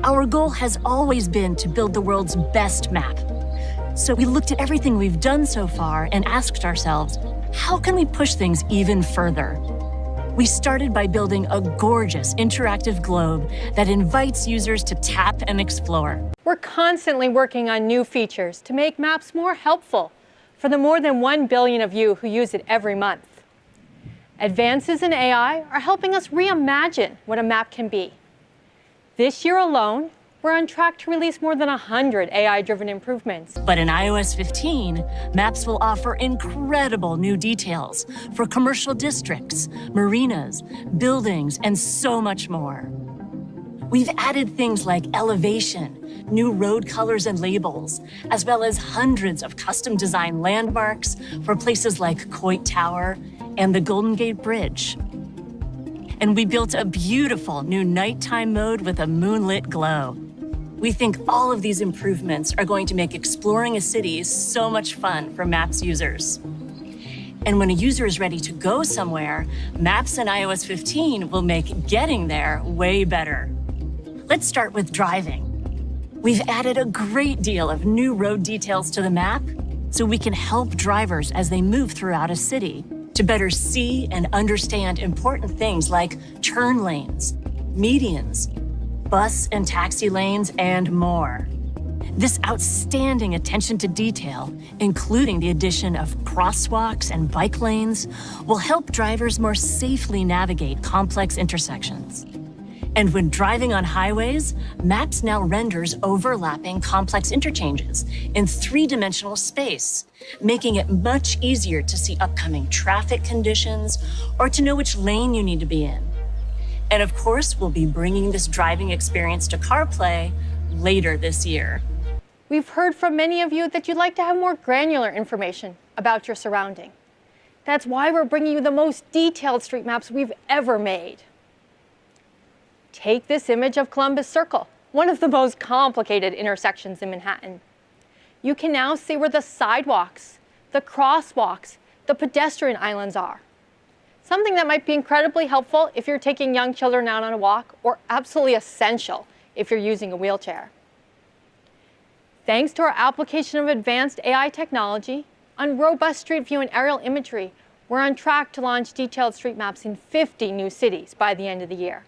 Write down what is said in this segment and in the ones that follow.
Our goal has always been to build the world's best map. So we looked at everything we've done so far and asked ourselves, how can we push things even further? We started by building a gorgeous interactive globe that invites users to tap and explore. We're constantly working on new features to make maps more helpful for the more than 1 billion of you who use it every month. Advances in AI are helping us reimagine what a map can be. This year alone, we're on track to release more than 100 AI-driven improvements. But in iOS 15, Maps will offer incredible new details for commercial districts, marinas, buildings, and so much more. We've added things like elevation, new road colors and labels, as well as hundreds of custom-designed landmarks for places like Coit Tower and the Golden Gate Bridge. And we built a beautiful new nighttime mode with a moonlit glow. We think all of these improvements are going to make exploring a city so much fun for Maps users. And when a user is ready to go somewhere, Maps in iOS 15 will make getting there way better. Let's start with driving. We've added a great deal of new road details to the map so we can help drivers as they move throughout a city to better see and understand important things like turn lanes, medians, bus and taxi lanes, and more. This outstanding attention to detail, including the addition of crosswalks and bike lanes, will help drivers more safely navigate complex intersections. And when driving on highways, Maps now renders overlapping complex interchanges in three-dimensional space, making it much easier to see upcoming traffic conditions or to know which lane you need to be in. And of course, we'll be bringing this driving experience to CarPlay later this year. We've heard from many of you that you'd like to have more granular information about your surrounding. That's why we're bringing you the most detailed street maps we've ever made. Take this image of Columbus Circle, one of the most complicated intersections in Manhattan. You can now see where the sidewalks, the crosswalks, the pedestrian islands are. Something that might be incredibly helpful if you're taking young children out on a walk, or absolutely essential if you're using a wheelchair. Thanks to our application of advanced AI technology on robust street view and aerial imagery, we're on track to launch detailed street maps in 50 new cities by the end of the year.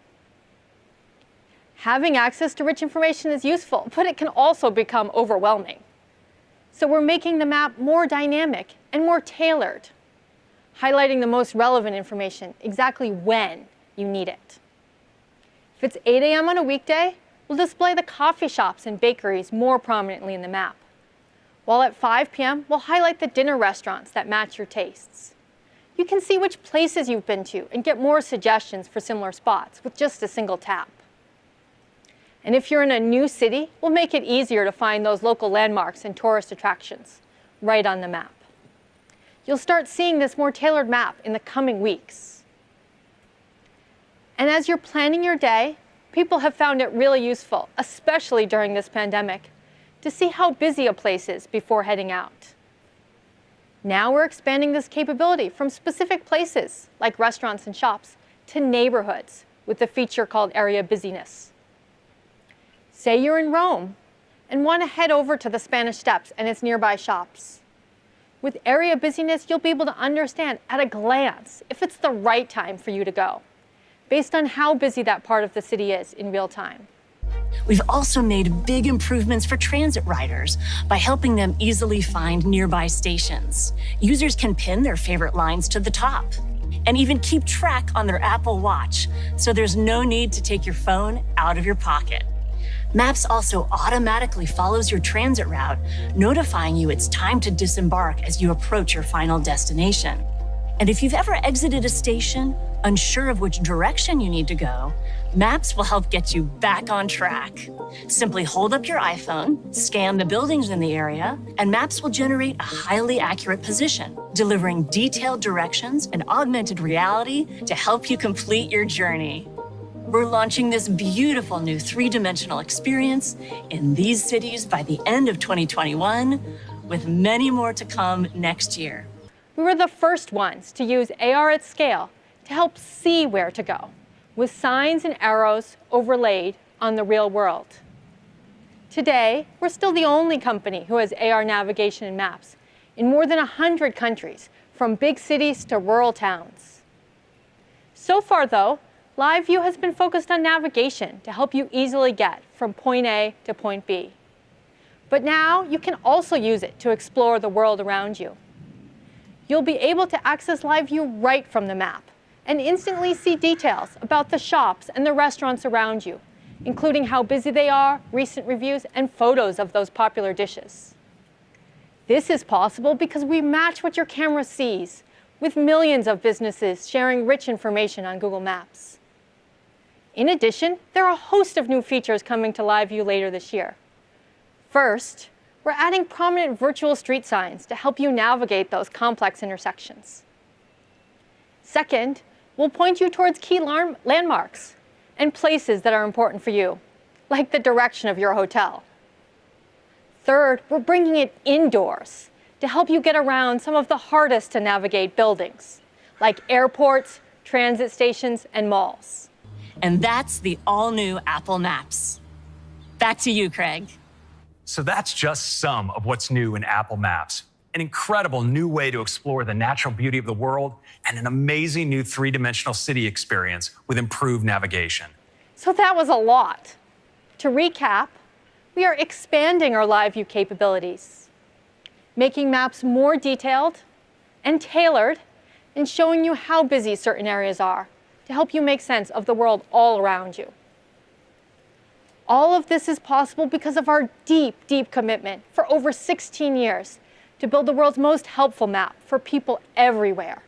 Having access to rich information is useful, but it can also become overwhelming. So we're making the map more dynamic and more tailored, highlighting the most relevant information exactly when you need it. If it's 8 a.m. on a weekday, we'll display the coffee shops and bakeries more prominently in the map. While at 5 p.m., we'll highlight the dinner restaurants that match your tastes. You can see which places you've been to and get more suggestions for similar spots with just a single tap. And if you're in a new city, we'll make it easier to find those local landmarks and tourist attractions right on the map. You'll start seeing this more tailored map in the coming weeks. And as you're planning your day, people have found it really useful, especially during this pandemic, to see how busy a place is before heading out. Now we're expanding this capability from specific places, like restaurants and shops, to neighborhoods with a feature called Area Busyness. Say you're in Rome and want to head over to the Spanish Steps and its nearby shops. With Area Busyness, you'll be able to understand at a glance if it's the right time for you to go, based on how busy that part of the city is in real time. We've also made big improvements for transit riders by helping them easily find nearby stations. Users can pin their favorite lines to the top and even keep track on their Apple Watch, so there's no need to take your phone out of your pocket. Maps also automatically follows your transit route, notifying you it's time to disembark as you approach your final destination. And if you've ever exited a station, unsure of which direction you need to go, Maps will help get you back on track. Simply hold up your iPhone, scan the buildings in the area, and Maps will generate a highly accurate position, delivering detailed directions and augmented reality to help you complete your journey. We're launching this beautiful new three-dimensional experience in these cities by the end of 2021, with many more to come next year. We were the first ones to use AR at scale to help see where to go, with signs and arrows overlaid on the real world. Today, we're still the only company who has AR navigation in maps in more than 100 countries, from big cities to rural towns. So far, though, Live View has been focused on navigation to help you easily get from point A to point B. But now you can also use it to explore the world around you. You'll be able to access Live View right from the map and instantly see details about the shops and the restaurants around you, including how busy they are, recent reviews, and photos of those popular dishes. This is possible because we match what your camera sees, with millions of businesses sharing rich information on Google Maps. In addition, there are a host of new features coming to Live View later this year. First, we're adding prominent virtual street signs to help you navigate those complex intersections. Second, we'll point you towards key landmarks and places that are important for you, like the direction of your hotel. Third, we're bringing it indoors to help you get around some of the hardest to navigate buildings, like airports, transit stations, and malls. And that's the all-new Apple Maps. Back to you, Craig. So that's just some of what's new in Apple Maps. An incredible new way to explore the natural beauty of the world and an amazing new three-dimensional city experience with improved navigation. So that was a lot. To recap, we are expanding our Live View capabilities, making maps more detailed and tailored, and showing you how busy certain areas are to help you make sense of the world all around you. All of this is possible because of our deep, deep commitment for over 16 years to build the world's most helpful map for people everywhere.